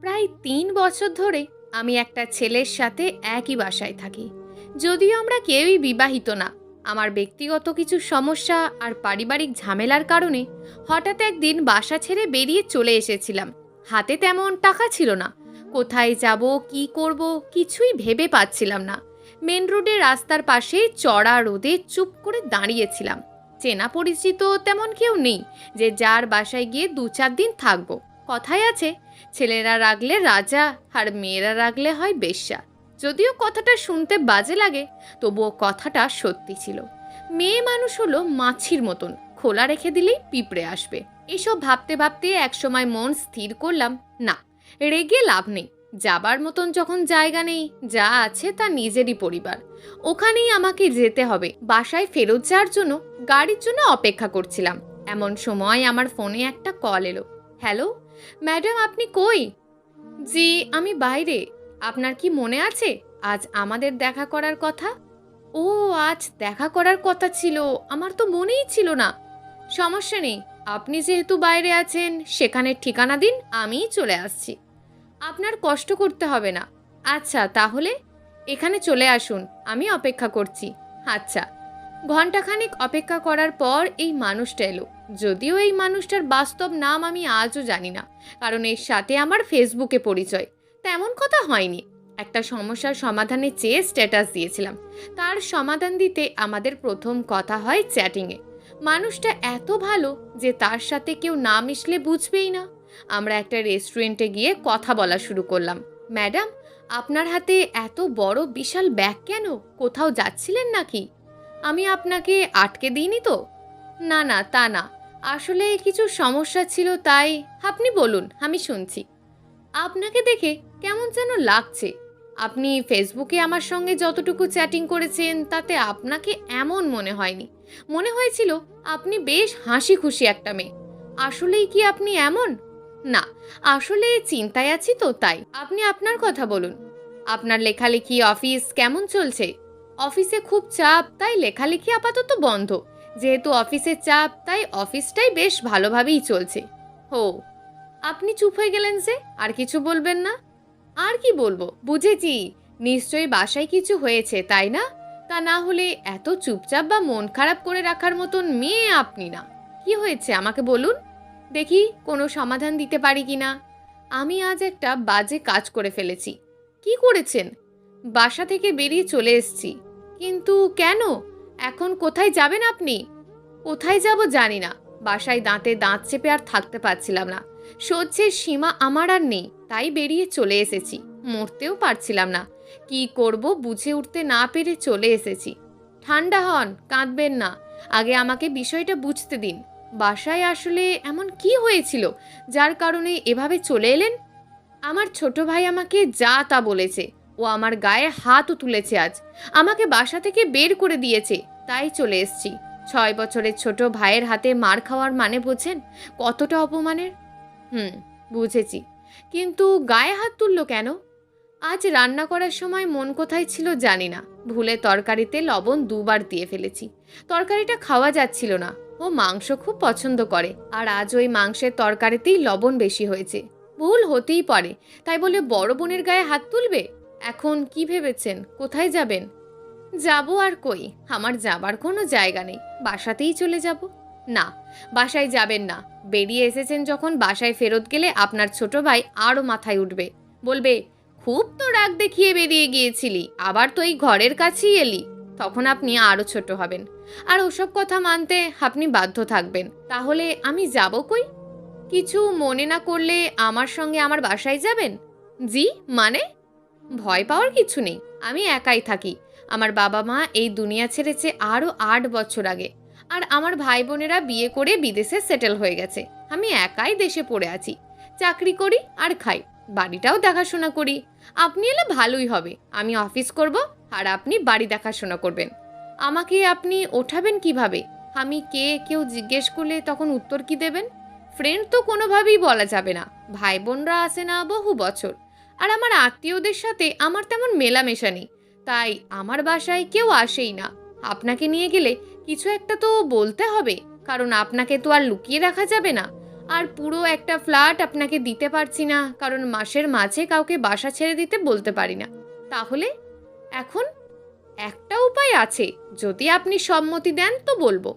প্রায় ৩ বছর ধরে আমি একটা ছেলের সাথে একই বাসায় থাকি। যদিও আমরা কেউই বিবাহিত না, আমার ব্যক্তিগত কিছু সমস্যা আর পারিবারিক ঝামেলার কারণে হঠাৎ একদিন বাসা ছেড়ে বেরিয়ে চলে এসেছিলাম। হাতে তেমন টাকা ছিল না, কোথায় যাব কি করব কিছুই ভেবে পাচ্ছিলাম না। মেন রোডের রাস্তার পাশে চড়া রোদে চুপ করে দাঁড়িয়েছিলাম। চেনা পরিচিত তেমন কেউ নেই যে যার বাসায় গিয়ে ২-৪ দিন থাকবো। কথায় আছে, ছেলেরা রাগলে রাজা আর মেয়েরা রাগলে হয় বেশ্যা। যদিও কথাটা শুনতে বাজে লাগে, তবুও কথাটা সত্যি ছিল। মেয়ে মানুষ হলো মাছির মতন, খোলা রেখে দিলেই পিঁপড়ে আসবে। এসব ভাবতে ভাবতে একসময় মন স্থির করলাম, না, রেগে লাভ নেই। যাবার মতন যখন জায়গা নেই, যা আছে তা নিজেরই পরিবার, ওখানেই আমাকে যেতে হবে। বাসায় ফেরত যাওয়ার জন্য গাড়ির জন্য অপেক্ষা করছিলাম, এমন সময় আমার ফোনে একটা কল এলো। হ্যালো ম্যাডাম, আপনি কই? জি, আমি বাইরে। আপনার কি মনে আছে আজ আমাদের দেখা করার কথা? ও, আজ দেখা করার কথা ছিল, আমার তো মনেই ছিল না। সমস্যা নেই, আপনি যেহেতু বাইরে আছেন সেখানে ঠিকানা দিন, আমিই চলে আসছি। আপনার কষ্ট করতে হবে না। আচ্ছা তাহলে এখানে চলে আসুন, আমি অপেক্ষা করছি। আচ্ছা। ঘণ্টাখানেক অপেক্ষা করার পর এই মানুষটা এলো। যদিও এই মানুষটার বাস্তব নাম আমি আজও জানি না, কারণ এর সাথে আমার ফেসবুকে পরিচয়। তেমন কথা হয়নি, একটা সমস্যার সমাধানে চেয়ে স্ট্যাটাস দিয়েছিলাম। তার সমাধান দিতে আমাদের প্রথম কথা হয় চ্যাটিংয়ে। মানুষটা এত ভালো যে তার সাথে কেউ না মিশলে বুঝবেই না। আমরা একটা রেস্টুরেন্টে গিয়ে কথা বলা শুরু করলাম। ম্যাডাম, আপনার হাতে এত বড় বিশাল ব্যাগ কেন? কোথাও যাচ্ছিলেন নাকি? আমি আপনাকে আটকে দিইনি তো? না না, তা না, আসলে কিছু সমস্যা ছিল তাই। আপনি বলুন, আমি শুনছি। আপনাকে দেখে কেমন যেন লাগছে। আপনি ফেসবুকে আমার সঙ্গে যতটুকু চ্যাটিং করেছেন তাতে আপনাকে এমন মনে হয়নি। মনে হয়েছিল আপনি বেশ হাসি খুশি একটা মেয়ে। আসলেই কি আপনি এমন? না, আসলে চিন্তায় আছি তো তাই। আপনি আপনার কথা বলুন। আপনার লেখালেখি, অফিস কেমন চলছে? অফিসে খুব চাপ, তাই লেখালেখি আপাতত বন্ধ। যেহেতু অফিসে চাপ, তাই অফিসটাই বেশ ভালোভাবেই চলছে। ও, আপনি চুপ হয়ে গেলেন যে, আর কিছু বলবেন না? আর কি বলবো, বুঝেছি, নিশ্চয়ই বাসায় কিছু হয়েছে তাই না? তা না হলে এত চুপচাপ বা মন খারাপ করে রাখার মতন মেয়ে আপনি না। কি হয়েছে আমাকে বলুন, দেখি কোনো সমাধান দিতে পারি কিনা। আমি আজ একটা বাজে কাজ করে ফেলেছি। কি করেছেন? বাসা থেকে বেরিয়ে চলে এসেছি। কিন্তু কেন? এখন কোথায় যাবেন আপনি? কোথায় যাব জানি না। বাসায় দাঁতে দাঁত চেপে আর থাকতে পারছিলাম না। সহ্যের সীমা আমার আর নেই, তাই বেরিয়ে চলে এসেছি। মরতেও পারছিলাম না, কি করব বুঝে উঠতে না পেরে চলে এসেছি। ঠান্ডা হন, কাঁদবেন না। আগে আমাকে বিষয়টা বুঝতে দিন। বাসায় আসলে এমন কি হয়েছিল যার কারণে এভাবে চলে এলেন? আমার ছোট ভাই আমাকে যা তা বলেছে। ও আমার গায়ে হাতও তুলেছে আজ। আমাকে বাসা থেকে বের করে দিয়েছে, তাই চলে এসেছি। 6 বছরের ছোট ভাইয়ের হাতে মার খাওয়ার মানে বোঝেন কতটা অপমানের? হুম, বুঝেছি। কিন্তু গায়ে হাত তুললো কেন? আজ রান্না করার সময় মন কোথায় ছিল জানি না, ভুলে তরকারিতে লবণ 2 বার দিয়ে ফেলেছি। তরকারিটা খাওয়া যাচ্ছিল না। ও মাংস খুব পছন্দ করে, আর আজ ওই মাংসের তরকারিতেই লবণ বেশি হয়েছে। ভুল হতেই পারে, তাই বলে বড় বোনের গায়ে হাত তুলবে? এখন কি ভেবেছেন, কোথায় যাবেন? যাব আর কই, আমার যাবার কোনো জায়গা নেই, বাসাতেই চলে যাব। না, বাসায় যাবেন না। বেরিয়ে এসেছেন যখন, বাসায় ফেরত গেলে আপনার ছোট ভাই আরও মাথায় উঠবে। বলবে, খুব তো রাগ দেখিয়ে বেরিয়ে গিয়েছিলি, আবার তো এই ঘরের কাছেই এলি। তখন আপনি আরও ছোট হবেন, আর ওসব কথা মানতে আপনি বাধ্য থাকবেন। তাহলে আমি যাব কই? কিছু মনে না করলে আমার সঙ্গে আমার বাসায় যাবেন? জি, মানে? ভয় পাওয়ার কিছু নেই, আমি একাই থাকি। আমার বাবা মা এই দুনিয়া ছেড়েছে আরও 8 বছর আগে, আর আমার ভাই বোনেরা বিয়ে করে বিদেশে সেটেল হয়ে গেছে। আমি একাই দেশে পড়ে আছি, চাকরি করি আর খাই, বাড়িটাও দেখাশোনা করি। আপনি এলে ভালোই হবে, আমি অফিস করব আর আপনি বাড়ি দেখাশোনা করবেন। আমাকে আপনি ওঠাবেন কিভাবে? আমি কে কেউ জিজ্ঞেস করলে তখন উত্তর কি দেবেন? ফ্রেন্ড তো কোনোভাবেই বলা যাবে না, ভাই বোনরা আসে না বহু বছর, আর আমার আত্মীয়দের সাথে আমার তেমন মেলামেশা নেই, তাই আমার বাসায় কেউ আসেই না। আপনাকে নিয়ে গেলে কিছু একটা তো বলতে হবে, কারণ আপনাকে তো আর লুকিয়ে রাখা যাবে না। আর পুরো একটা ফ্ল্যাট আপনাকে দিতে পারছি না, কারণ মাসের মাঝে কাউকে বাসা ছেড়ে দিতে বলতে পারি না। তাহলে এখন একটা উপায় আছে, যদি আপনি সম্মতি দেন তো বলবো।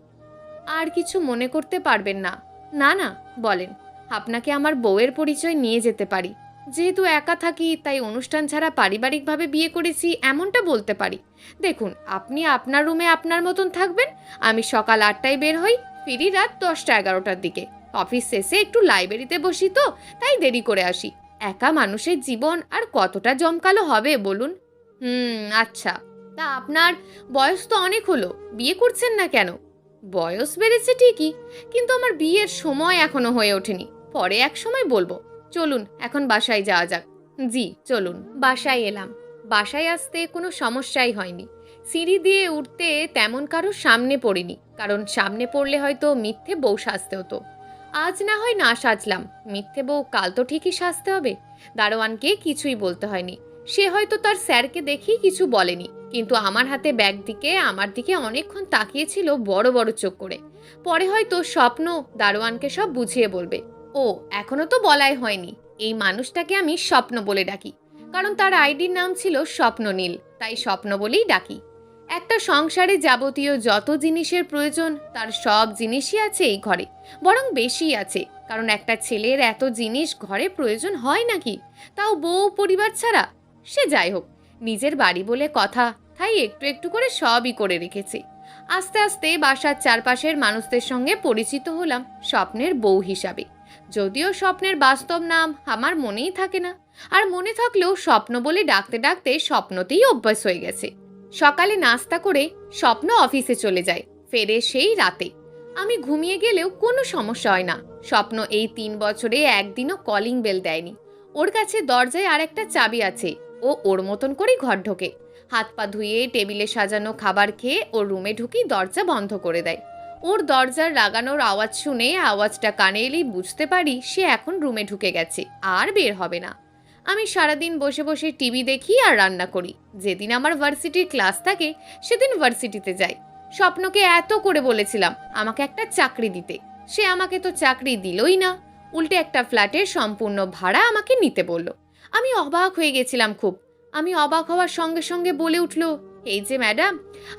আর কিছু মনে করতে পারবেন না? না না, বলেন। আপনাকে আমার বউয়ের পরিচয় নিয়ে যেতে পারি। যেহেতু একা থাকি তাই অনুষ্ঠান ছাড়া পারিবারিকভাবে বিয়ে করেছি এমনটা বলতে পারি। দেখুন, আপনি আপনার রুমে আপনার মতন থাকবেন, আমি সকাল 8টায় বের হই, ফিরি রাত 10টা-11টার দিকে। অফিস শেষে একটু লাইব্রেরিতে বসি, তো তাই দেরি করে আসি। একা মানুষের জীবন আর কতটা জমকালো হবে বলুন? আচ্ছা। তা আপনার বয়স তো অনেক হলো, বিয়ে করছেন না কেন? বয়স বেড়েছে ঠিকই, কিন্তু আমার বিয়ের সময় এখনো হয়ে ওঠেনি, পরে এক সময় বলবো। চলুন এখন বাসায় যাওয়া যাক। জি চলুন। বাসায় এলাম। বাসায় আসতে কোনো সমস্যাই হয়নি। সিঁড়ি দিয়ে উঠতে তেমন কারো সামনে পড়িনি, কারণ সামনে পড়লে হয়তো মিথ্যে বউ সাজতে হতো। আজ না হয় না সাজলাম, মিথ্যে বউ কাল তো ঠিকই সাজতে হবে। দারোয়ানকে কিছুই বলতে হয়নি, সে হয়তো তার স্যারকে দেখেই কিছু বলেনি, কিন্তু আমার হাতে ব্যাগ দিকে আমার দিকে অনেকক্ষণ তাকিয়েছিল বড় বড় চোখ করে। পরে হয়তো স্বপ্ন দারোয়ানকে সব বুঝিয়ে বলবে। ও, এখনো তো বলাই হয়নি, এই মানুষটাকে আমি স্বপ্ন বলে ডাকি, কারণ তার আইডির নাম ছিল স্বপ্ননীল, তাই স্বপ্ন বলেই ডাকি। একটা সংসারে যাবতীয় যত জিনিসের প্রয়োজন তার সব জিনিসই আছে এই ঘরে, বরং বেশি আছে, কারণ একটা ছেলের এত জিনিস ঘরে প্রয়োজন হয় নাকি, তাও বউ পরিবার ছাড়া। সে যাই হোক, নিজের বাড়ি বলে কথা, তাই একটু একটু করে সবই করে রেখেছে। আস্তে আস্তে বাসার চারপাশের মানুষদের সঙ্গে পরিচিত হলাম স্বপ্নের বউ হিসাবে। যদিও স্বপ্নের বাস্তব নাম আমার মনেই থাকে না, আর মনে থাকলেও স্বপ্ন বলে ডাকতে ডাকতে স্বপ্নতেই অভ্যাস হয়ে গেছে। সকালে নাস্তা করে স্বপ্ন অফিসে চলে যায়, ফেরে সেই রাতে। আমি ঘুমিয়ে গেলেও কোনো সমস্যা হয় না। স্বপ্ন এই 3 বছরে একদিনও কলিং বেল দেয়নি। ওর কাছে দরজায় আর একটা চাবি আছে, ও ওর মতন করেই ঘর ঢোকে। হাত পা ধুয়ে টেবিলে সাজানো খাবার খেয়ে ওর রুমে ঢুকি দরজা বন্ধ করে দেয়। ওর দরজার লাগানোর আওয়াজ শুনে আওয়াজটা কানে এলেই বুঝতে পারি সে এখন রুমে ঢুকে গেছে, আর বের হবে না। আমি সারাদিন বসে বসে টিভি দেখি আর রান্না করি। যেদিন আমার ভার্সিটির ক্লাস থাকে সেদিন ভার্সিটিতে যাই। স্বপ্নকে এত করে বলেছিলাম আমাকে একটা চাকরি দিতে, সে আমাকে তো চাকরি দিলই না, উল্টে একটা ফ্ল্যাটের সম্পূর্ণ ভাড়া আমাকে নিতে বলল। আমি অবাক হয়ে গেছিলাম খুব। আমি অবাক হওয়ার সঙ্গে সঙ্গে বলে উঠল, এই যে ম্যাডাম,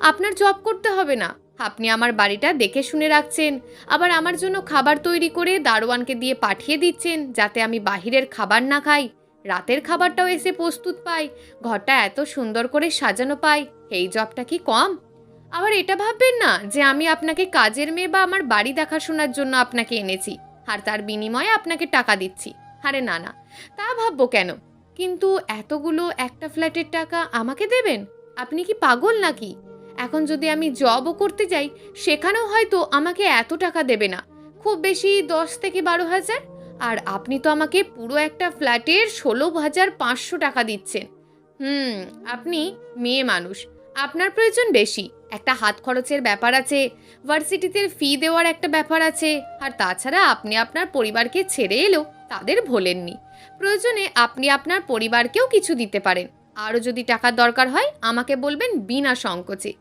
আপনার জব করতে হবে না, আপনি আমার বাড়িটা দেখে শুনে রাখছেন, আবার আমার জন্য খাবার তৈরি করে দারোয়ানকে দিয়ে পাঠিয়ে দিচ্ছেন যাতে আমি বাহিরের খাবার না খাই, রাতের খাবারটাও এসে প্রস্তুত পাই, ঘরটা এত সুন্দর করে সাজানো পাই। এই জবটা কি কম? আবার এটা ভাববেন না যে আমি আপনাকে কাজের মেয়ে বা আমার বাড়ি দেখাশোনার জন্য আপনাকে এনেছি আর তার বিনিময়ে আপনাকে টাকা দিচ্ছি। আরে না না, তা ভাববো কেন? কিন্তু এতগুলো একটা ফ্ল্যাটের টাকা আমাকে দেবেন? আপনি কি পাগল নাকি? এখন যদি আমি জবও করতে যাই সেখানেও হয়তো আমাকে এত টাকা দেবে না, খুব বেশি 10 থেকে 12 হাজার। আর আপনি তো আমাকে পুরো একটা ফ্ল্যাটের 16,500 টাকা দিচ্ছেন। আপনি মেয়ে মানুষ, আপনার প্রয়োজন বেশি, একটা হাত খরচের ব্যাপার আছে, ভার্সিটিতে ফি দেওয়ার একটা ব্যাপার আছে, আর তাছাড়া আপনি আপনার পরিবারকে ছেড়ে এলেও তাদের ভোলেননি। প্রয়োজনে আপনি আপনার পরিবারকেও কিছু দিতে পারেন। আরও যদি টাকার দরকার হয় আমাকে বলবেন বিনা সংকোচে,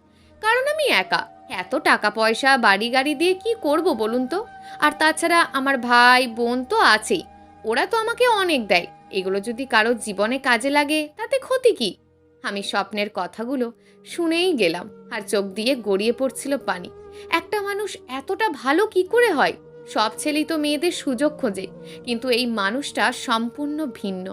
কারণ আমি একা, এত টাকা পয়সা বাড়ি গাড়ি দিয়ে কি করব বলুন তো? আর তাছাড়া আমার ভাই বোন তো আছেই, ওরা তো আমাকে অনেক দেয়, এগুলো যদি কারোর জীবনে কাজে লাগে তাতে ক্ষতি কি? আমি স্বপ্নের কথাগুলো শুনেই গেলাম, আর চোখ দিয়ে গড়িয়ে পড়ছিল পানি। একটা মানুষ এতটা ভালো কি করে হয়? সব ছেলেই তো মেয়েদের সুযোগ খোঁজে, কিন্তু এই মানুষটা সম্পূর্ণ ভিন্ন।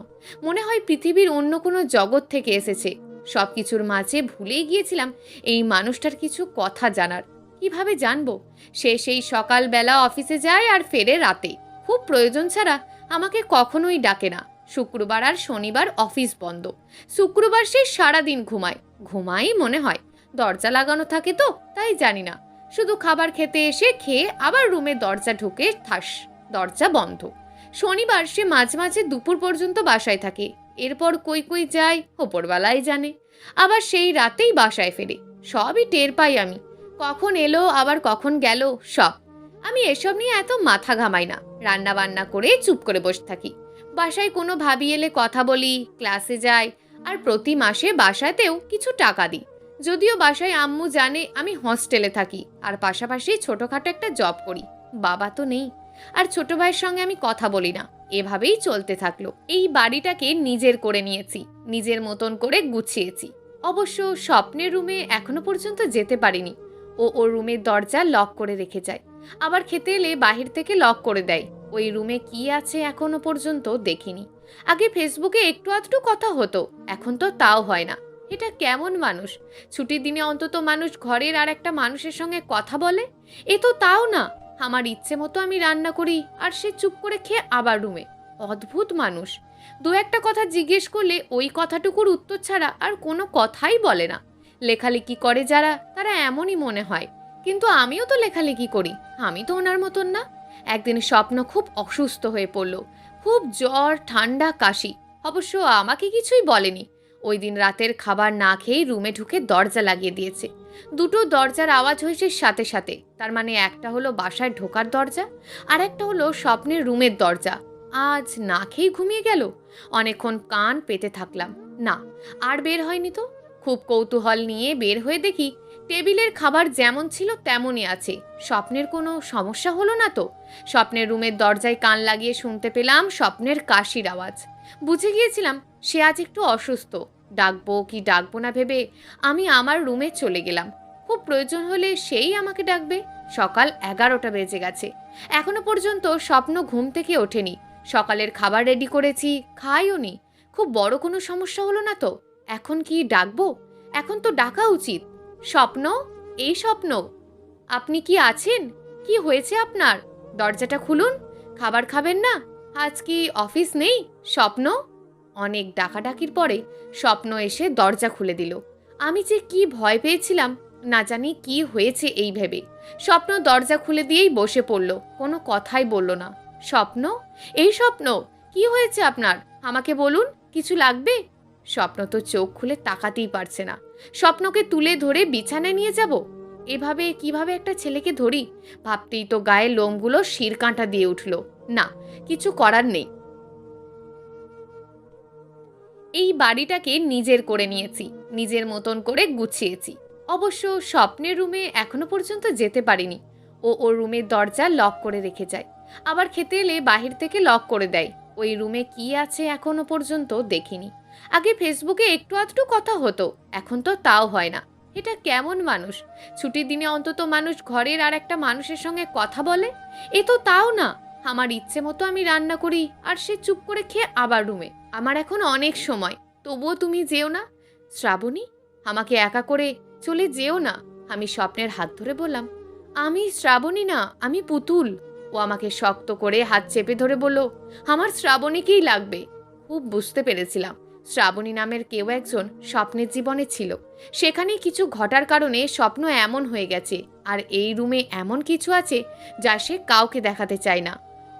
মনে হয় পৃথিবীর অন্য কোনো জগৎ থেকে এসেছে। সব কিছুর মাঝে ভুলেই গিয়েছিলাম এই মানুষটার কিছু কথা জানার। কিভাবে জানবো? সে সেই সকালবেলা অফিসে যায় আর ফেরে রাতে, খুব প্রয়োজন ছাড়া আমাকে কখনোই ডাকে না। শুক্রবার আর শনিবার অফিস বন্ধ, শুক্রবার সে সারাদিন ঘুমাই মনে হয়। দরজা লাগানো থাকে তো তাই জানি না, শুধু খাবার খেতে এসে খেয়ে আবার রুমে দরজা ঢুকে ঠাস, দরজা বন্ধ। শনিবার সে মাঝে মাঝে দুপুর পর্যন্ত বাসায় থাকে, এরপর কই কই যায় ওপরওয়ালাই জানে। আবার সেই রাতেই বাসায় ফেরে, সবই টের পাই আমি, কখন এলো আবার কখন গেল সব। আমি এসব নিয়ে এত মাথা ঘামাই না, রান্না বান্না করে চুপ করে বসে থাকি। বাসায় কোনো ভাবি এলে কথা বলি, ক্লাসে যাই, আর প্রতি মাসে বাসাতেও কিছু টাকা দিই। যদিও বাসায় আম্মু জানে আমি হস্টেলে থাকি আর পাশাপাশি ছোটোখাটো একটা জব করি। বাবা তো নেই, আর ছোট ভাইয়ের সঙ্গে আমি কথা বলি না। এভাবেই চলতে থাকলো। এই বাড়িটাকে নিজের করে নিয়েছি, নিজের মতন করে গুছিয়েছি। অবশ্য স্বপ্নের রুমে এখনো পর্যন্ত যেতে পারিনি। ও ওর রুমের দরজা লক করে রেখে যায়, আবার খেতে এলে বাহির থেকে লক করে দেয়। ওই রুমে কি আছে এখনো পর্যন্ত দেখিনি। আগে ফেসবুকে একটু আধটু কথা হতো, এখন তো তাও হয় না। এটা কেমন মানুষ? ছুটির দিনে অন্তত মানুষ ঘরের আর একটা মানুষের সঙ্গে কথা বলে। এ তো তাও না। আমার ইচ্ছে মতো আমি রান্না করি আর সে চুপ করে খেয়ে আবার রুমে। অদ্ভুত মানুষ। দু একটা কথা জিজ্ঞেস করলে ওই কথাটুকুর উত্তর ছাড়া আর কোনো কথাই বলে না। লেখালেখি করে যারা, তারা এমনই মনে হয়, কিন্তু আমিও তো লেখালেখি করি, আমি তো ওনার মতন না। একদিন স্বপ্ন খুব অসুস্থ হয়ে পড়ল, খুব জ্বর, ঠান্ডা, কাশি। অবশ্য আমাকে কিছুই বলেনি। ওই দিন রাতের খাবার না খেয়েই রুমে ঢুকে দরজা লাগিয়ে দিয়েছে। দুটো দরজার আওয়াজ হয়েছে সাথে সাথে, তার মানে একটা হলো বাসায় ঢোকার দরজা, আর একটা হলো স্বপ্নের রুমের দরজা। আজ না খেয়েই ঘুমিয়ে গেল। অনেকক্ষণ কান পেতে থাকলাম, না আর বের হয়নি তো। খুব কৌতূহল নিয়ে বের হয়ে দেখি টেবিলের খাবার যেমন ছিল তেমনই আছে। স্বপ্নের কোনো সমস্যা হলো না তো? স্বপ্নের রুমের দরজায় কান লাগিয়ে শুনতে পেলাম স্বপ্নের কাশির আওয়াজ। বুঝে গিয়েছিলাম সে আজ একটু অসুস্থ। ডাকবো কি ডাকবো না ভেবে আমি আমার রুমে চলে গেলাম। খুব প্রয়োজন হলে সেই আমাকে ডাকবে। সকাল 11টা বেজে গেছে, এখনো পর্যন্ত স্বপ্ন ঘুম থেকে ওঠেনি। সকালের খাবার রেডি করেছি, খাইও নি। খুব বড় কোনো সমস্যা হলো না তো? এখন কি ডাকবো? এখন তো ডাকা উচিত। স্বপ্ন, এই স্বপ্ন, আপনি কি আছেন? কি হয়েছে আপনার? দরজাটা খুলুন। খাবার খাবেন না? আজ কি অফিস নেই? স্বপ্ন। অনেক ডাকাডাকির পরে স্বপ্ন এসে দরজা খুলে দিল। আমি যে কি ভয় পেয়েছিলাম, না জানি কি হয়েছে এই ভেবে। স্বপ্ন দরজা খুলে দিয়েই বসে পড়ল, কোনো কথাই বলল না। স্বপ্ন, এই স্বপ্ন, কি হয়েছে আপনার? আমাকে বলুন, কিছু লাগবে? স্বপ্ন তো চোখ খুলে তাকাতেই পারছে না। স্বপ্নকে তুলে ধরে বিছানায় নিয়ে যাব? এভাবে কিভাবে একটা ছেলেকে ধরি? ভাবতেই তো গায়ে লোমগুলো শিরকাঁটা দিয়ে উঠল। না, কিছু করার নেই। এই বাড়িটাকে নিজের করে নিয়েছি, নিজের মতন করে গুছিয়েছি। অবশ্য স্বপ্নের রুমে এখনো পর্যন্ত যেতে পারিনি। ও ওর রুমের দরজা লক করে রেখে যায়, আবার খেতে এলে বাহির থেকে লক করে দেয়। ওই রুমে কি আছে এখনো পর্যন্ত দেখিনি। আগে ফেসবুকে একটু আধটু কথা হতো, এখন তো তাও হয় না। এটা কেমন মানুষ? ছুটির দিনে অন্তত মানুষ ঘরের আর একটা মানুষের সঙ্গে কথা বলে। এ তো তাও না। আমার ইচ্ছে মতো আমি রান্না করি আর সে চুপ করে খেয়ে আবার রুমে। আমার এখন অনেক সময়, তবুও তুমি যেও না। শ্রাবণী, আমাকে একা করে চলে যেও না। আমি স্বপ্নের হাত ধরে বললাম, আমি শ্রাবণী না, আমি পুতুল। ও আমাকে শক্ত করে হাত চেপে ধরে বলল, আমার শ্রাবণীকেই লাগবে। খুব বুঝতে পেরেছিলাম শ্রাবণী নামের কেউ একজন স্বপ্নের জীবনে ছিল। সেখানেই কিছু ঘটার কারণে স্বপ্ন এমন হয়ে গেছে, আর এই রুমে এমন কিছু আছে যা সে কাউকে দেখাতে চায় না।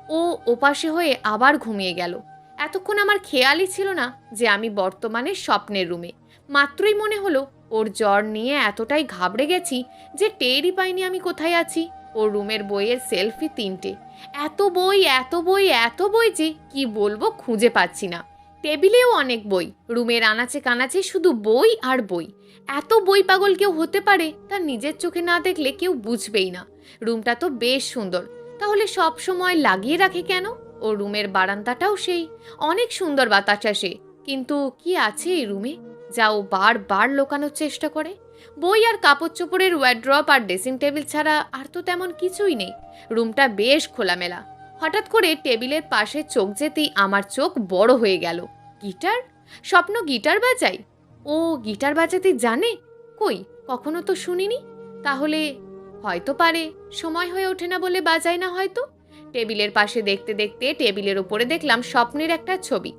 ও ওপাশে হয়ে আবার ঘুমিয়ে গেল। এতক্ষণ আমার খেয়ালই ছিল না যে আমি বর্তমানে স্বপ্নের রুমে। মাত্রই মনে হলো ওর জ্বর নিয়ে এতটাই ঘাবড়ে গেছি যে টেরই পাইনি আমি কোথায় আছি। ওর রুমের বইয়ের সেলফি 3টে। এত বই, এত বই, এত বই যে কি বলবো খুঁজে পাচ্ছি না। টেবিলেও অনেক বই, রুমের আনাচে কানাচে শুধু বই আর বই। এত বই পাগল কেউ হতে পারে তা নিজের চোখে না দেখলে কেউ বুঝবেই না। রুমটা তো বেশ সুন্দর, তাহলে সব সময় লাগিয়ে রাখে কেন? ও রুমের বারান্দাটাও সেই, অনেক সুন্দর বাতাস আসে। কিন্তু কি আছে এই রুমে যা ও বারবার লোকানোর চেষ্টা করে? বই আর কাপড় চোপড়ের ওয়ার্ড্রপ আর ড্রেসিং টেবিল ছাড়া আর তো তেমন কিছুই নেই। রুমটা বেশ খোলামেলা। হঠাৎ করে টেবিলের পাশে চোখ যেতেই আমার চোখ বড় হয়ে গেল। গিটার! স্বপ্ন গিটার বাজায়? ও গিটার বাজাতে জানে? কই, কখনো তো শুনিনি। তাহলে হয়তো পারে, সময় হয়ে ওঠে না বলে বাজায় না হয়তো। টেবিলের পাশে দেখতে দেখতে টেবিলের উপরে দেখলাম স্বপ্নের একটা ছবি।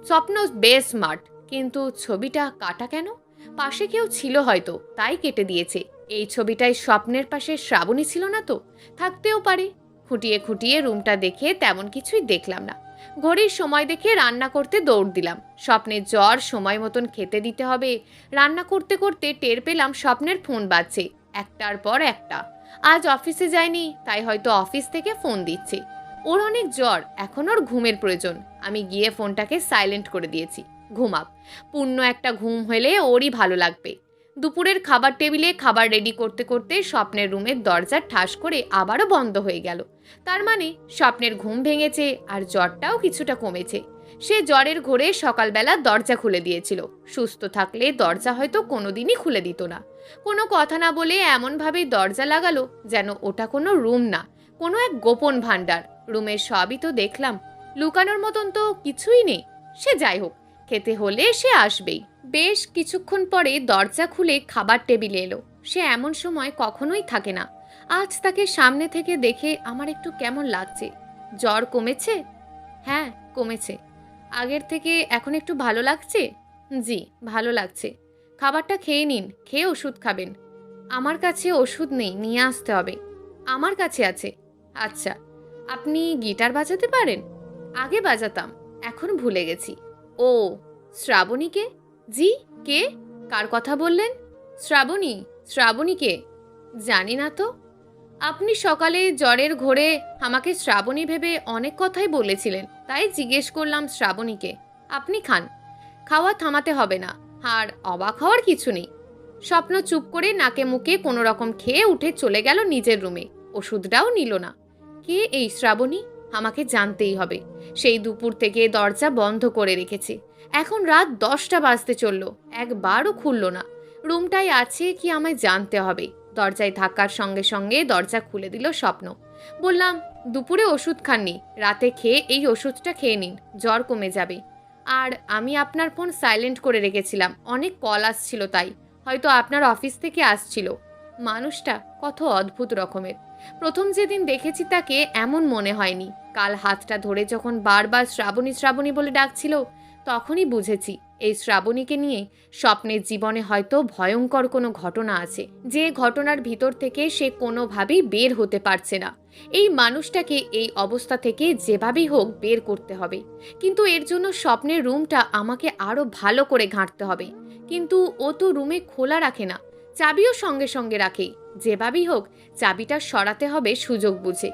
স্বপ্ন বেশ স্মার্ট, কিন্তু ছবিটা কাটা কেন? পাশে কেউ ছিল হয়তো, তাই কেটে দিয়েছে। এই ছবিটায় স্বপ্নের পাশে শ্রাবণী ছিল না তো? থাকতেও পারে। খুঁটিয়ে খুঁটিয়ে রুমটা দেখে তেমন কিছুই দেখলাম না। ঘড়ির সময় দেখে রান্না করতে দৌড় দিলাম। স্বপ্নের জ্বর, সময় মতন খেতে দিতে হবে। রান্না করতে করতে টের পেলাম স্বপ্নের ফোন বাজছে, একটার পর একটা। আজ অফিসে যায়নি, তাই হয়তো অফিস থেকে ফোন দিচ্ছে। ওর অনেক জ্বর, এখন ওর ঘুমের প্রয়োজন। আমি গিয়ে ফোনটাকে সাইলেন্ট করে দিয়েছি। ঘুমাক, পূর্ণ একটা ঘুম হলে ওরই ভালো লাগবে। দুপুরের খাবার টেবিলে খাবার রেডি করতে করতে স্বপ্নের রুমের দরজা ঠাস করে আবারও বন্ধ হয়ে গেল। তার মানে স্বপ্নের ঘুম ভেঙেছে আর জ্বরটাও কিছুটা কমেছে। সে জ্বরের ঘোরে সকালবেলা দরজা খুলে দিয়েছিল। সুস্থ থাকলে দরজা হয়তো কোনোদিনই খুলে দিত না। কোনো কথা না বলে এমনভাবেই দরজা লাগালো যেন ওটা কোনো রুম না, কোনো এক গোপন ভাণ্ডার। রুমের সবই তো দেখলাম, লুকানোর মতন তো কিছুই নেই। সে যাই হোক, খেতে হলে সে আসবেই। বেশ কিছুক্ষণ পরে দরজা খুলে খাবার টেবিলে এলো। সে এমন সময় কখনোই থাকে না। আজ তাকে সামনে থেকে দেখে আমার একটু কেমন লাগছে। জ্বর কমেছে? হ্যাঁ, কমেছে। আগের থেকে এখন একটু ভালো লাগছে? জি, ভালো লাগছে। খাবারটা খেয়ে নিন, খেয়ে ওষুধ খাবেন। আমার কাছে ওষুধ নেই, নিয়ে আসতে হবে। আমার কাছে আছে। আচ্ছা, আপনি গিটার বাজাতে পারেন? আগে বাজাতাম, এখন ভুলে গেছি। ও, শ্রাবণীকে? জি, কে? কার কথা বললেন? শ্রাবণী? শ্রাবণীকে? জানি না তো। আপনি সকালে জ্বরের ঘোরে আমাকে শ্রাবণী ভেবে অনেক কথাই বলেছিলেন, তাই জিজ্ঞেস করলাম শ্রাবণীকে। আপনি খান, খাওয়া থামাতে হবে না। আর অবাক হওয়ার কিছু নেই। স্বপ্ন চুপ করে নাকে মুখে কোনো রকম খেয়ে উঠে চলে গেল নিজের রুমে। ওষুধটাও নিল না। কে এই শ্রাবণী? আমাকে জানতেই হবে। সেই দুপুর থেকে দরজা বন্ধ করে রেখেছে। এখন রাত 10টা বাজতে চলল, একবারও খুলল না। রুমটায় আছে কি আমায় জানতে হবে। দরজায় ধাক্কার সঙ্গে সঙ্গে দরজা খুলে দিল স্বপ্ন। বললাম, দুপুরে ওষুধ খাননি, রাতে খেয়ে এই ওষুধটা খেয়ে নিন, জ্বর কমে যাবে। আর আমি আপনার ফোন সাইলেন্ট করে রেখেছিলাম, অনেক কল আসছিল, তাই হয়তো আপনার অফিস থেকে আসছিল। মানুষটা কত অদ্ভুত রকমের। প্রথম যেদিন দেখেছি তাকে এমন মনে হয়নি। কাল হাতটা ধরে যখন বারবার শ্রাবণী শ্রাবণী বলে ডাকছিল, তখনই বুঝেছি এই শ্রাবণীকে নিয়ে স্বপ্নের জীবনে হয়তো ভয়ঙ্কর কোনো ঘটনা আছে, যে ঘটনার ভিতর থেকে সে কোনোভাবেই বের হতে পারছে না। এই মানুষটাকে এই অবস্থা থেকে যেভাবেই হোক বের করতে হবে। কিন্তু এর জন্য স্বপ্নের রুমটা আমাকে আরও ভালো করে ঘাঁটতে হবে। কিন্তু ও তো রুমে খোলা রাখে না, চাবিও সঙ্গে সঙ্গে রাখে। যেভাবেই হোক চাবিটা সরাতে হবে সুযোগ বুঝে।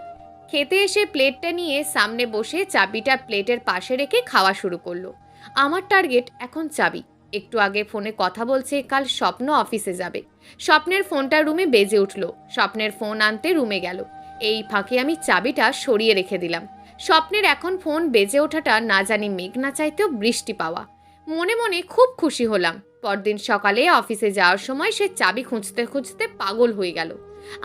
খেতে এসে প্লেটটা নিয়ে সামনে বসে চাবিটা প্লেটের পাশে রেখে খাওয়া শুরু করলো। আমার টার্গেট এখন চাবি। একটু আগে ফোনে কথা বলছে, কাল স্বপ্ন অফিসে যাবে। স্বপ্নের ফোনটা রুমে বেজে উঠল। স্বপ্নের ফোন আনতে রুমে গেল। এই ফাঁকে আমি চাবিটা সরিয়ে রেখে দিলাম। স্বপ্নের এখন ফোন বেজে ওঠাটা না জানি মেঘ না চাইতেও বৃষ্টি পাওয়া। মনে মনে খুব খুশি হলাম। পরদিন সকালে অফিসে যাওয়ার সময় সে চাবি খুঁজতে খুঁজতে পাগল হয়ে গেল।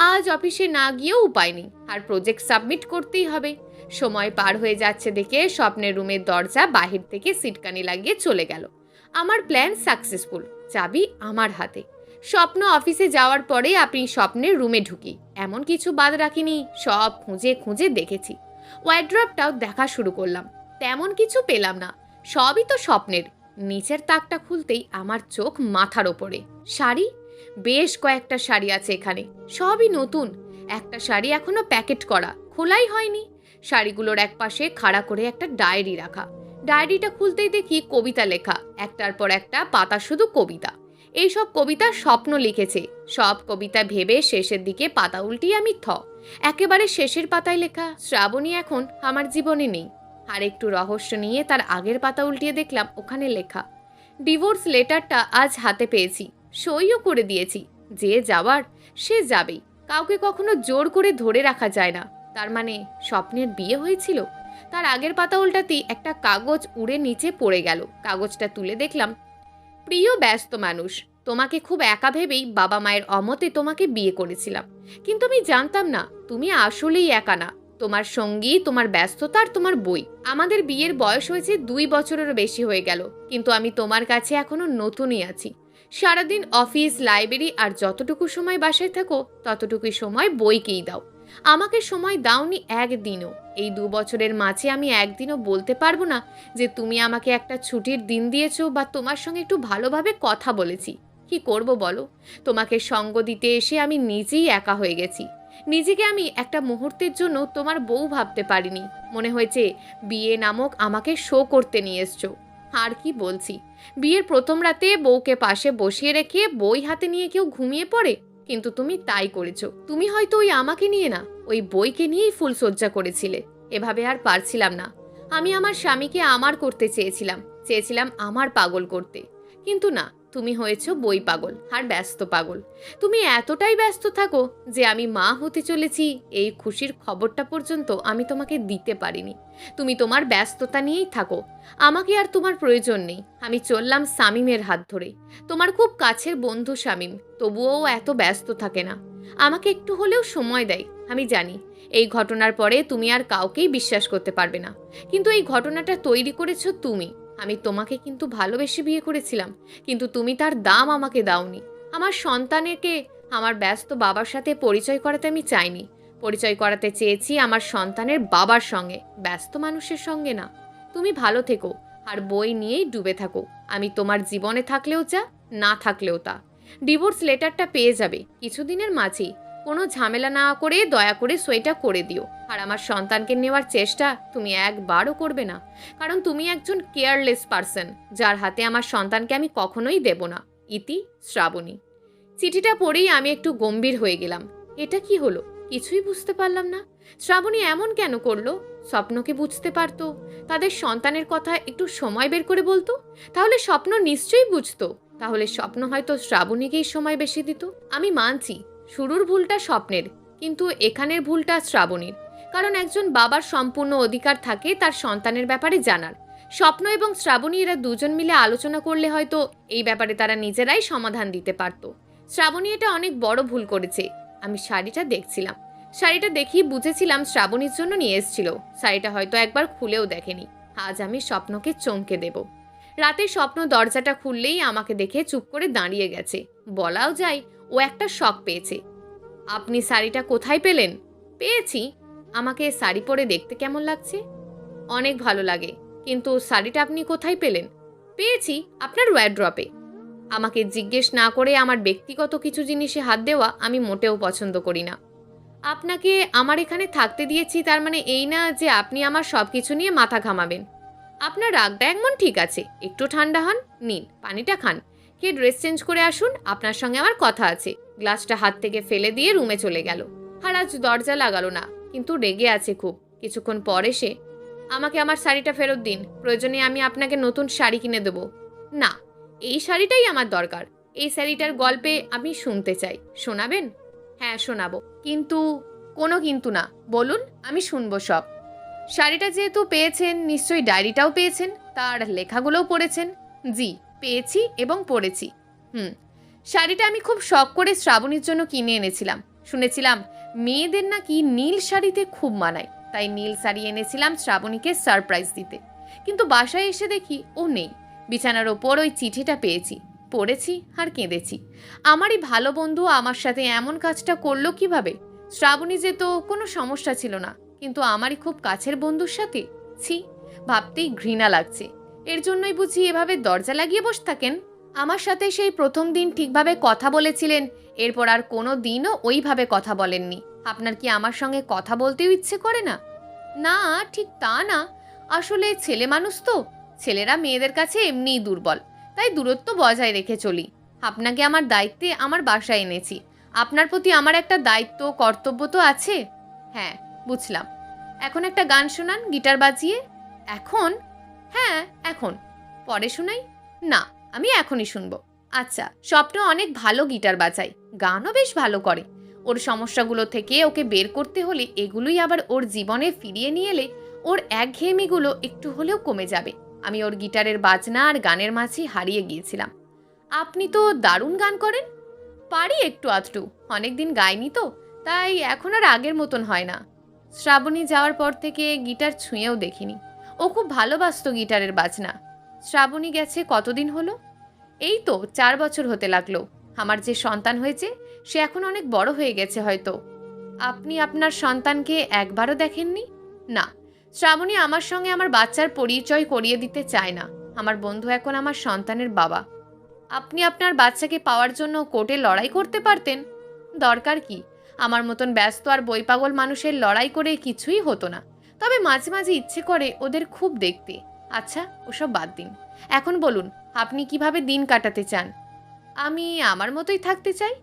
আজ অফিসে না গিয়েও উপায় নেই, আর প্রজেক্ট সাবমিট করতেই হবে। সময় পার হয়ে যাচ্ছে দেখে স্বপ্নের রুমের দরজা বাহির থেকে সিটকানি লাগিয়ে চলে গেল। আমার প্ল্যান সাকসেসফুল, চাবি আমার হাতে। স্বপ্ন অফিসে যাওয়ার পরে আমি স্বপ্নের রুমে ঢুকি, এমন কিছু বাদ রাখিনি। সব খুঁজে খুঁজে দেখেছি। ওয়ার্ড্রপটাও দেখা শুরু করলাম, তেমন কিছু পেলাম না। সবই তো স্বপ্নের। নিচের তাকটা খুলতেই আমার চোখ মাথার ওপরে। শাড়ি, বেশ কয়েকটা শাড়ি আছে এখানে, সবই নতুন। একটা শাড়ি এখনো প্যাকেট করা, খোলাই হয়নি। শাড়িগুলোর একপাশে খাড়া করে একটা ডায়েরি রাখা। ডায়েরিটা খুলতেই দেখি কবিতা লেখা, একটার পর একটা পাতা শুধু কবিতা। এইসব কবিতা স্বপ্ন লিখেছে। সব কবিতা ভেবে শেষের দিকে পাতা উল্টিয়ে আমি একেবারে শেষের পাতায় লেখা, শ্রাবণী এখন আমার জীবনে নেই। আর একটু রহস্য নিয়ে তার আগের পাতা উল্টিয়ে দেখলাম ওখানে লেখা, ডিভোর্স লেটারটা আজ হাতে পেয়েছি, সইও করে দিয়েছি। যে যাওয়ার সে যাবেই, কাউকে কখনো জোর করে ধরে রাখা যায় না। তার মানে স্বপ্নের বিয়ে হয়েছিল। তার আগের পাতা উল্টাতেই একটা কাগজ উড়ে নিচে পড়ে গেল। কাগজটা তুলে দেখলাম, প্রিয় ব্যস্ত মানুষ, তোমাকে খুব একা ভেবেই বাবা মায়ের অমতে তোমাকে বিয়ে করেছিলাম। কিন্তু আমি জানতাম না তুমি আসলেই একা না। তোমার সঙ্গী, তোমার ব্যস্ততা আর তোমার বই। আমাদের বিয়ের বয়স হয়েছে 2 বছরেরও বেশি হয়ে গেল, কিন্তু আমি তোমার কাছে এখনো নতুনই আছি। সারাদিন অফিস, লাইব্রেরি আর যতটুকু সময় বাসায় থাকো ততটুকুই সময় বইকেই দাও। আমাকে সময় দাওনি একদিনও। এই 2 বছরের মাঝে আমি একদিনও বলতে পারবো না যে তুমি আমাকে একটা ছুটির দিন দিয়েছো বা তোমার সঙ্গে একটু ভালোভাবে কথা বলেছি। কি করব বলো? তোমাকে সঙ্গ দিতে এসে আমি নিজেই একা হয়ে গেছি। নিজেকে আমি একটা মুহূর্তের জন্য তোমার বউ ভাবতে পারিনি। মনে হয়েছে বিয়ে নামক আমাকে শো করতে নিয়ে এসছো। আর কি বলছি, বিয়ের প্রথম রাতে বউকে পাশে বসিয়ে রেখে বই হাতে নিয়ে কেউ ঘুমিয়ে পড়ে? কিন্তু তুমি তাই করেছো। তুমি হয়তো ওই আমাকে নিয়ে না, ওই বইকে নিয়েই ফুলসজ্জা করেছিলে। এভাবে আর পারছিলাম না। আমি আমার স্বামীকে আমার করতে চেয়েছিলাম, চেয়েছিলাম আমার পাগল করতে। কিন্তু না, তুমি হয়েছো বই পাগল আর ব্যস্ত পাগল। তুমি এতটাই ব্যস্ত থাকো যে আমি মা হতে চলেছি এই খুশির খবরটা পর্যন্ত আমি তোমাকে দিতে পারিনি। তুমি তোমার ব্যস্ততা নিয়েই থাকো, আমাকে আর তোমার প্রয়োজন নেই। আমি চললাম শামীমের হাত ধরে, তোমার খুব কাছের বন্ধু শামীম, তবুও এত ব্যস্ত থাকে না, আমাকে একটু হলেও সময় দেয়। আমি জানি এই ঘটনার পরে তুমি আর কাউকেই বিশ্বাস করতে পারবে না, কিন্তু এই ঘটনাটা তৈরি করেছো তুমি। আমি তোমাকে কিন্তু ভালোবেসে বিয়ে করেছিলাম, কিন্তু তুমি তার দাম আমাকে দাওনি। আমার সন্তানকে আমার ব্যস্ত বাবার সাথে পরিচয় করাতে আমি চাইনি, পরিচয় করাতে চেয়েছি আমার সন্তানের বাবার সঙ্গে, ব্যস্ত মানুষের সঙ্গে না। তুমি ভালো থেকো আর বই নিয়েই ডুবে থাকো। আমি তোমার জীবনে থাকলেও যা, না থাকলেও তা। ডিভোর্স লেটারটা পেয়ে যাবে কিছুদিনের মাঝেই। কোনো ঝামেলা না করে দয়া করে সইটা করে দিও। আর আমার সন্তানকে নেওয়ার চেষ্টা তুমি একবারও করবে না, কারণ তুমি একজন কেয়ারলেস পারসন, যার হাতে আমার সন্তানকে আমি কখনোই দেব না। ইতি, শ্রাবণী। চিঠিটা পড়েই আমি একটু গম্ভীর হয়ে গেলাম। এটা কি হলো, কিছুই বুঝতে পারলাম না। শ্রাবণী এমন কেন করলো? স্বপ্নকে বুঝতে পারতো, তাদের সন্তানের কথা একটু সময় বের করে বলতো, তাহলে স্বপ্ন নিশ্চয়ই বুঝতো। তাহলে স্বপ্ন হয়তো শ্রাবণীকেই সময় বেশি দিত। আমি মানছি শুরুর ভুলটা স্বপ্নের, কিন্তু এখানের ভুলটা শ্রাবণীর। কারণ একজন বাবার সম্পূর্ণ অধিকার থাকে তার সন্তানের ব্যাপারে জানার। স্বপ্ন এবং শ্রাবণী এরা দুজন মিলে আলোচনা করলে হয়তো এই ব্যাপারে তারা নিজেরাই সমাধান দিতে পারত। শ্রাবণী এটা অনেক বড় ভুল করেছে। আমি শাড়িটা দেখছিলাম, শাড়িটা দেখেই বুঝেছিলাম শ্রাবণীর জন্য নিয়ে এসেছিল। শাড়িটা হয়তো একবার খুলেও দেখেনি। আজ আমি স্বপ্নকে চমকে দেব। রাতে স্বপ্ন দরজাটা খুললেই আমাকে দেখে চুপ করে দাঁড়িয়ে গেছে। বলাও যায় ও একটা শক পেয়েছে। আপনি শাড়িটা কোথায় পেলেন? পেয়েছি। আমাকে শাড়ি পরে দেখতে কেমন লাগছে? অনেক ভালো লাগে। কিন্তু শাড়িটা আপনি কোথায় পেলেন? পেয়েছি আপনার ওয়ারড্রপে। আমাকে জিজ্ঞেস না করে আমার ব্যক্তিগত কিছু জিনিসে হাত দেওয়া আমি মোটেও পছন্দ করি না। আপনাকে আমার এখানে থাকতে দিয়েছি তার মানে এই না যে আপনি আমার সব কিছু নিয়ে মাথা ঘামাবেন। আপনার রাগটা এমন ঠিক আছে, একটু ঠান্ডা হন, নিন পানিটা খান, খেয়ে ড্রেস চেঞ্জ করে আসুন, আপনার সঙ্গে আমার কথা আছে। গ্লাসটা হাত থেকে ফেলে দিয়ে রুমে চলে গেল। আর আজ দরজা লাগালো না, কিন্তু রেগে আছে খুব। কিছুক্ষণ পরে সে, আমাকে আমার শাড়িটা ফেরত দিন, প্রয়োজনে আমি আপনাকে নতুন শাড়ি কিনে দেবো। না, এই শাড়িটাই আমার দরকার। এই শাড়িটার গল্পে আমি শুনতে চাই। শোনাবেন? হ্যাঁ শোনাবো, কিন্তু কোনো কিন্তু না, বলুন, আমি শুনবো সব। শাড়িটা যেহেতু পেয়েছেন, নিশ্চয়ই ডায়েরিটাও পেয়েছেন, তার লেখাগুলোও পড়েছেন। জি, পেয়েছি এবং পড়েছি। শাড়িটা আমি খুব শখ করে শ্রাবণীর জন্য কিনে এনেছিলাম। শুনেছিলাম মেয়েদের নাকি নীল শাড়িতে খুব মানায়, তাই নীল শাড়ি এনেছিলাম শ্রাবণীকে সারপ্রাইজ দিতে। কিন্তু বাসায় এসে দেখি ও নেই। বিছানার ওপর ওই চিঠিটা পেয়েছি, পড়েছি আর কেঁদেছি। আমারই ভালো বন্ধু আমার সাথে এমন কাজটা করলো কিভাবে? শ্রাবণী যে তো কোনো সমস্যা ছিল না, কিন্তু আমারই খুব কাছের বন্ধুর সাথে। ছি, ভাবতেই ঘৃণা লাগছে। এর জন্যই বুঝি এভাবে দরজা লাগিয়ে বসে থাকেন? আমার সাথে সেই প্রথম দিন ঠিকভাবে কথা বলেছিলেন, এরপর আর কোনো দিনও ওইভাবে কথা বলেননি। আপনার কি আমার সঙ্গে কথা বলতেও ইচ্ছে করে না? না, ঠিক তা না। আসলে ছেলে মানুষ তো, ছেলেরা মেয়েদের কাছে এমনিই দুর্বল, তাই দূরত্ব বজায় রেখে চলি। আপনাকে আমার দায়িত্বে আমার বাসায় এনেছি। আপনার প্রতি আমার একটা দায়িত্ব, কর্তব্য তো আছে। হ্যাঁ, বুঝলাম। এখন একটা গান শোনান গিটার বাজিয়ে। এখন? হ্যাঁ এখন। পরে শোনাই? না, আমি এখনই শুনবো। আচ্ছা, স্বপ্ন অনেক ভালো গিটার বাজায়, গানও বেশ ভালো করে। ওর সমস্যাগুলো থেকে ওকে বের করতে হলে এগুলোই আবার ওর জীবনে ফিরিয়ে নিয়ে এলে ওর একঘেয়েমিগুলো একটু হলেও কমে যাবে। আমি ওর গিটারের বাজনা আর গানের মাঝে হারিয়ে গিয়েছিলাম। আপনি তো দারুণ গান করেন। পারি একটু আধটু, অনেকদিন গাইনি তো, তাই এখন আর আগের মতন হয় না। শ্রাবণী যাওয়ার পর থেকে গিটার ছুঁয়েও দেখিনি। ও খুব ভালোবাসতো গিটারের বাজনা। শ্রাবণী গেছে কতদিন হলো? এই তো 4 বছর হতে লাগলো। আমার যে সন্তান হয়েছে সে এখন অনেক বড় হয়ে গেছে হয়তো। আপনি আপনার সন্তানকে একবারও দেখেননি? না, শ্রাবণী আমার সঙ্গে আমার বাচ্চার পরিচয় করিয়ে দিতে চায় না। আমার বন্ধু এখন আমার সন্তানের বাবা। আপনি আপনার বাচ্চাকে পাওয়ার জন্য কোর্টে লড়াই করতে পারতেন। দরকার কি? আমার মতন ব্যস্ত আর বইপাগল মানুষের লড়াই করে কিছুই হতো না। তবে মাঝে মাঝে ইচ্ছে করে ওদের খুব দেখতে। আচ্ছা, ওসব বাদ দিন। এখন বলুন, আপনি কিভাবে দিন কাটাতে চান? আমি আমার মতোই থাকতে চাই।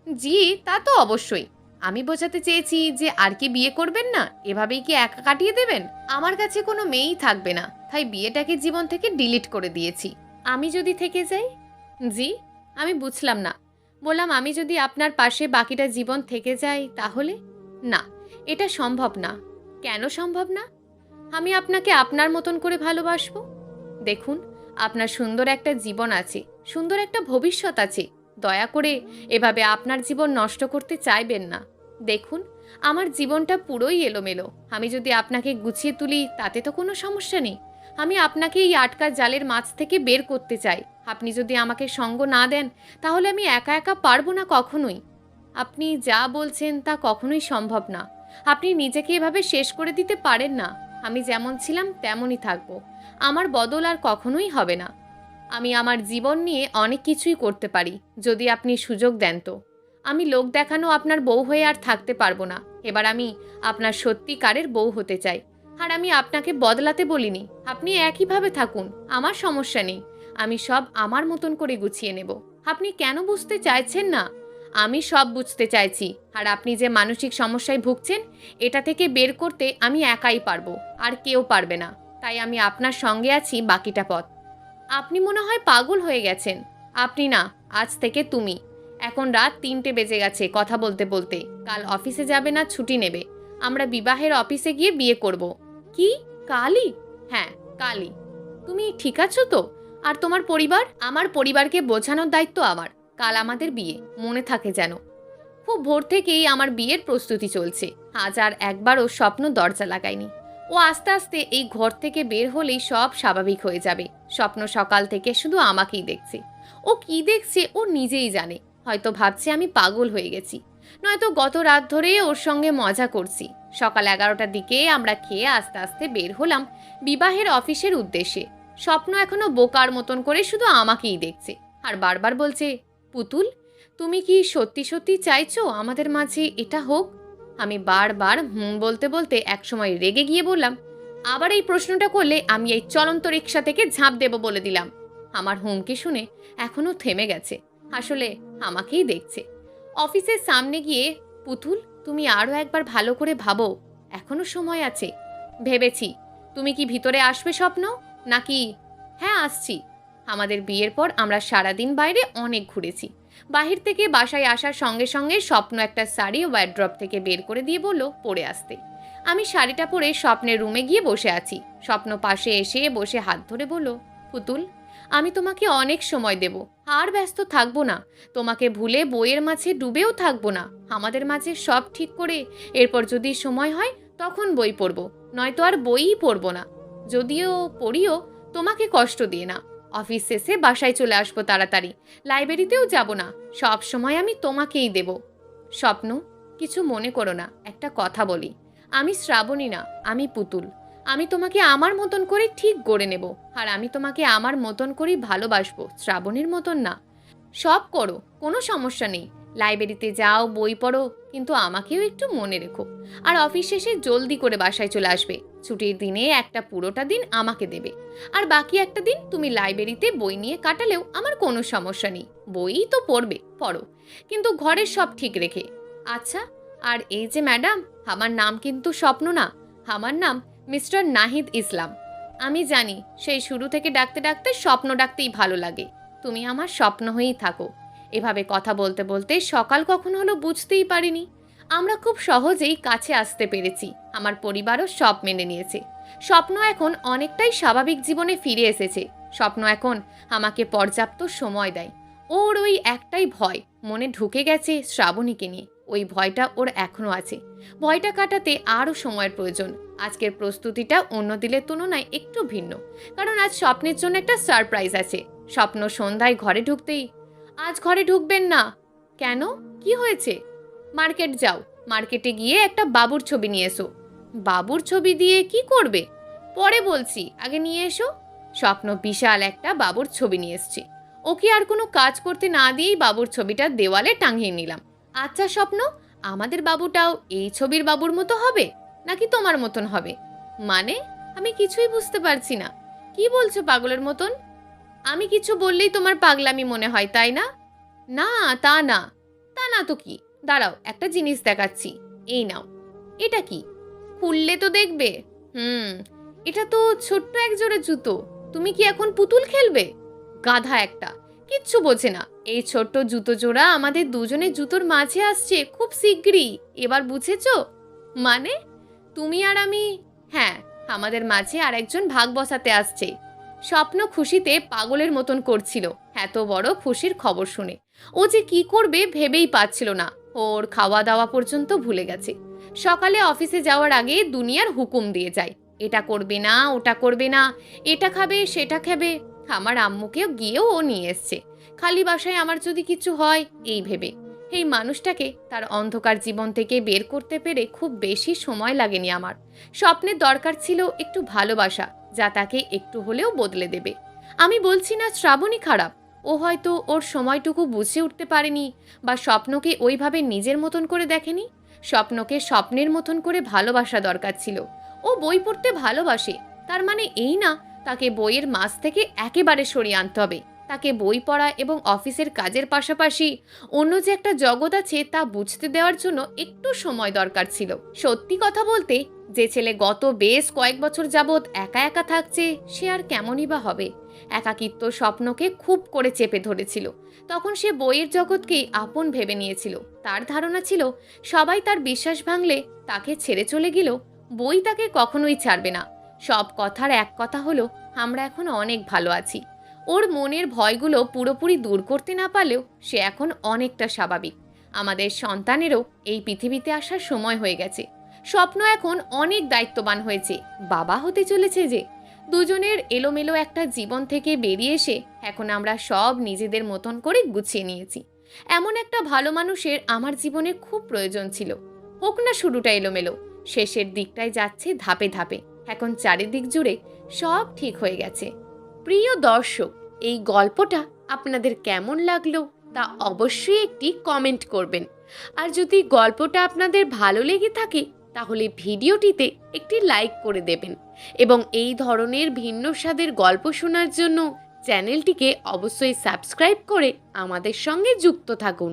জি, তা তো অবশ্যই। আমি বোঝাতে চেয়েছি যে আর কি বিয়ে করবেন না, এভাবেই কি একা কাটিয়ে দেবেন? আমার কাছে কোনো মেয়েই থাকবে না, তাই বিয়েটাকে জীবন থেকে ডিলিট করে দিয়েছি। আমি যদি থেকে যাই? জি, আমি বুঝলাম না। বললাম আমি যদি আপনার পাশে বাকিটা জীবন থেকে যাই তাহলে? না, এটা সম্ভব না। কেন সম্ভব না? আমি আপনাকে আপনার মতন করে ভালোবাসবো। দেখুন, আপনার সুন্দর একটা জীবন আছে, সুন্দর একটা ভবিষ্যৎ আছে। দয়া করে এভাবে আপনার জীবন নষ্ট করতে চাইবেন না। দেখুন, আমার জীবনটা পুরোই এলোমেলো। আমি যদি আপনাকে গুছিয়ে তুলি তাতে তো কোনো সমস্যা নেই। আমি আপনাকে এই আটকা জালের মাছ থেকে বের করতে চাই। আপনি যদি আমাকে সঙ্গ না দেন তাহলে আমি একা একা পারবো না কখনোই। আপনি যা বলছেন তা কখনোই সম্ভব না। আপনি নিজেকে এভাবে শেষ করে দিতে পারেন না। আমি যেমন ছিলাম তেমনই থাকবো। আমার বদল আর কখনোই হবে না। আমি আমার জীবন নিয়ে অনেক কিছুই করতে পারি, যদি আপনি সুযোগ দেন তো। আমি লোক দেখানো আপনার বউ হয়ে আর থাকতে পারবো না। এবার আমি আপনার সত্যিকারের বউ হতে চাই। আর আমি আপনাকে বদলাতে বলিনি। আপনি একইভাবে থাকুন, আমার সমস্যা নেই। আমি সব আমার মতন করে গুছিয়ে নেব। আপনি কেন বুঝতে চাইছেন না? আমি সব বুঝতে চাইছি। আর আপনি যে মানসিক সমস্যায় ভুগছেন, এটা থেকে বের করতে আমি একাই পারবো, আর কেউ পারবে না। তাই আমি আপনার সঙ্গে আছি বাকিটা পথ। আপনি মনে হয় পাগল হয়ে গেছেন। আপনি না, আজ থেকে তুমি। এখন রাত ৩টে বেজে গেছে কথা বলতে বলতে। কাল অফিসে যাবে না ছুটি নেবে? আমরা বিবাহের অফিসে গিয়ে বিয়ে করব। কি? কালই? হ্যাঁ, কালই। তুমি ঠিক আছো তো? আর তোমার পরিবার? আমার পরিবারকে বোঝানোর দায়িত্ব আমার। কাল আমাদের বিয়ে, মনে থাকে যেন। খুব ভোর থেকেই আমার বিয়ের প্রস্তুতি চলছে। আজ আর একবারও স্বপ্ন দরজা লাগায়নি। ও আস্তে আস্তে এই ঘর থেকে বের হলেই সব স্বাভাবিক হয়ে যাবে। স্বপ্ন সকাল থেকে শুধু আমাকেই দেখছে। ও কি দেখছে ও নিজেই জানে। হয়তো ভাবছে আমি পাগল হয়ে গেছি, নয়তো গত রাত ধরে ওর সঙ্গে মজা করছি। সকাল 11টার দিকে আমরা খেয়ে আস্তে আস্তে বের হলাম বিবাহের অফিসের উদ্দেশ্যে। স্বপ্ন এখনো বোকার মতন করে শুধু আমাকেই দেখছে আর বারবার বলছে, পুতুল, তুমি কি সত্যি সত্যি চাইছো আমাদের মাঝে এটা হোক? আমি বারবার বলতে বলতে একসময় রেগে গিয়ে বললাম, আবার এই প্রশ্নটা করলে আমি এই চলন্ত রিক্সা থেকে ঝাঁপ দেব বলে দিলাম। আমার হুমকি শুনে এখনো থেমে গেছে। আসলে আমাকেই দেখছে। অফিসের সামনে গিয়ে, পুতুল, তুমি আরও একবার ভালো করে ভাবো, এখনো সময় আছে। ভেবেছি। তুমি কি ভিতরে আসবে স্বপ্ন, নাকি? হ্যাঁ, আসছি। আমাদের বিয়ের পর আমরা সারাদিন বাইরে অনেক ঘুরেছি। বাহির থেকে বাসায় আসার সঙ্গে সঙ্গে স্বপ্ন একটা শাড়ি ওয়ারড্রপ থেকে বের করে দিয়ে বলল পরে আসতে। আমি শাড়িটা পরে স্বপ্নের রুমে গিয়ে বসে আছি। স্বপ্ন পাশে এসে বসে হাত ধরে বলল, পুতুল, আমি তোমাকে অনেক সময় দেব, আর ব্যস্ত থাকবো না। তোমাকে ভুলে বইয়ের মাঝে ডুবেও থাকবো না। আমাদের মাঝে সব ঠিক করে এরপর যদি সময় হয় তখন বই পড়বো, নয়তো আর বইই পড়বো না। যদিও পড়িও, তোমাকে কষ্ট দিয়ে না। অফিস শেষে বাসায় চলে আসবো তাড়াতাড়ি। লাইব্রেরিতেও যাব না। সব সময় আমি তোমাকেই দেব। স্বপ্ন, কিছু মনে করো না, একটা কথা বলি। আমি শ্রাবণী না, আমি পুতুল। আমি তোমাকে আমার মতন করে ঠিক গড়ে নেব। আর আমি তোমাকে আমার মতন করেই ভালোবাসবো, শ্রাবণীর মতন না। সব করো, কোনো সমস্যা নেই। লাইব্রেরিতে যাও, বই পড়ো, কিন্তু আমাকেও একটু মনে রেখো। আর অফিস শেষে জলদি করে বাসায় চলে আসবে। ছুটির দিনে একটা পুরোটা দিন আমাকে দেবে। আর বাকি একটা দিন তুমি লাইব্রেরিতে বই নিয়ে কাটালেও আমার কোনো সমস্যা নেই। বই তো পড়বে, পড়ো, কিন্তু ঘরের সব ঠিক রেখে। আচ্ছা, আর এই যে ম্যাডাম, আমার নাম কিন্তু স্বপ্ন না। আমার নাম মিস্টার নাহিদ ইসলাম। আমি জানি সেই শুরু থেকে ডাকতে ডাকতে স্বপ্ন ডাকতেই ভালো লাগে। তুমি আমার স্বপ্ন হয়েই থাকো। এভাবে কথা বলতে বলতে সকাল কখন হলো বুঝতেই পারিনি। আমরা খুব সহজেই কাছে আসতে পেরেছি। আমার পরিবারও সব মেনে নিয়েছে। স্বপ্ন এখন অনেকটাই স্বাভাবিক জীবনে ফিরে এসেছে। স্বপ্ন এখন আমাকে পর্যাপ্ত সময় দেয়। ওর ওই একটাই ভয় মনে ঢুকে গেছে শ্রাবণীকে নিয়ে। ওই ভয়টা ওর এখনো আছে। ভয়টা কাটাতে আরও সময়ের প্রয়োজন। আজকের প্রস্তুতিটা অন্য দিনের তুলনায় একটু ভিন্ন, কারণ আজ স্বপ্নের জন্য একটা সারপ্রাইজ আছে। স্বপ্ন সন্ধ্যায় ঘরে ঢুকতেই, আজ ঘরে ঢুকবেন না। কেন? কি হয়েছে? মার্কেট যাও, মার্কেটে গিয়ে একটা বাবুর ছবি নিয়ে এসো। বাবুর ছবি দিয়ে কি করবে? পরে বলছি, আগে নিয়ে এসো। স্বপ্ন বিশাল একটা বাবুর ছবি নিয়ে এসছে। ওকে আর কোনো কাজ করতে না দিয়েই বাবুর ছবিটা দেওয়ালে টাঙিয়ে নিলাম। আচ্ছা স্বপ্ন, আমাদের বাবুটাও এই ছবির বাবুর মতো হবে, নাকি তোমার মতন হবে? মানে, আমি কিছুই বুঝতে পারছি না। কি বলছো পাগলের মতন? আমি কিছু বললেই তোমার পাগলামি মনে হয়, তাই না? না, তা না। তা না তো কি? দাঁড়াও, একটা জিনিস দেখাচ্ছি। এই নাও। এটা কি? খুললে তো দেখবে। হুম, এটা তো ছোট্ট এক জোড়া জুতো। তুমি কি এখন পুতুল খেলবে? গাধা একটা। কিচ্ছু বোঝে না। এই ছোট্ট জুতো জোড়া আমাদের দুজনের জুতোর মাঝে আসছে খুব শিগগিরই। এবার বুঝেছো? মানে তুমি আর আমি? হ্যাঁ, আমাদের মাঝে আর একজন ভাগ বসাতে আসছে। স্বপ্ন খুশিতে পাগলের মতন করছিল এত বড় খুশির খবর শুনে। ও যে কি করবে ভেবেই পাচ্ছিল না। ওর খাওয়া দাওয়া পর্যন্ত ভুলে গেছে। সকালে অফিসে যাওয়ার আগে দুনিয়ার হুকুম দিয়ে যায়, এটা করবে না, ওটা করবে না, এটা খাবে, সেটা খাবে। আমার আম্মুকেও গিয়েও ও নিয়ে এসছে, খালি বাসায় আমার যদি কিছু হয় এই ভেবে। এই মানুষটাকে তার অন্ধকার জীবন থেকে বের করতে পেরে খুব বেশি সময় লাগেনি আমার। স্বপ্নের দরকার ছিল একটু ভালোবাসা, যা তাকে একটু হলেও বদলে দেবে। আমি বলছি না শ্রাবণী খারাপ, ও হয়তো ওর সময়টুকু বুঝে উঠতে পারেনি, বা স্বপ্নকে ওইভাবে নিজের মতন করে দেখেনি। স্বপ্নকে স্বপ্নের মতন করে ভালোবাসা দরকার ছিল। ও বই পড়তে ভালোবাসে, তার মানে এই না তাকে বইয়ের মাঝ থেকে একেবারে সরিয়ে আনতে হবে। তাকে বই পড়া এবং অফিসের কাজের পাশাপাশি অন্য যে একটা জগৎ আছে তা বুঝতে দেওয়ার জন্য একটু সময় দরকার ছিল। সত্যি কথা বলতে, যে ছেলে গত বেশ কয়েক বছর যাবৎ একা একা থাকছে সে আর কেমনই বা হবে। একাকিত্ব স্বপ্নকে খুব করে চেপে ধরেছিল। তখন সে বইয়ের জগৎকেই আপন ভেবে নিয়েছিল। তার ধারণা ছিল সবাই তার বিশ্বাস ভাঙলে, তাকে ছেড়ে চলে গেলেও বই তাকে কখনোই ছাড়বে না। সব কথার এক কথা হলো, আমরা এখন অনেক ভালো আছি। ওর মনের ভয়গুলো পুরোপুরি দূর করতে না পারলেও সে এখন অনেকটা স্বাভাবিক। আমাদের সন্তানেরও এই পৃথিবীতে আসার সময় হয়ে গেছে। স্বপ্ন এখন অনেক দায়িত্ববান হয়েছে, বাবা হতে চলেছে যে। দুজনের এলোমেলো একটা জীবন থেকে বেরিয়ে এসে এখন আমরা সব নিজেদের মতন করে গুছিয়ে নিয়েছি। এমন একটা ভালো মানুষের আমার জীবনে খুব প্রয়োজন ছিল। হোক না শুরুটা এলোমেলো, শেষের দিকটায় যাচ্ছে ধাপে ধাপে। এখন চারিদিক জুড়ে সব ঠিক হয়ে গেছে। প্রিয় দর্শক, এই গল্পটা আপনাদের কেমন লাগলো তা অবশ্যই একটি কমেন্ট করবেন। আর যদি গল্পটা আপনাদের ভালো লেগে থাকে তাহলে ভিডিওটিতে একটি লাইক করে দেবেন, এবং এই ধরনের ভিন্ন স্বাদের গল্প শোনার জন্য চ্যানেলটিকে অবশ্যই সাবস্ক্রাইব করে আমাদের সঙ্গে যুক্ত থাকুন।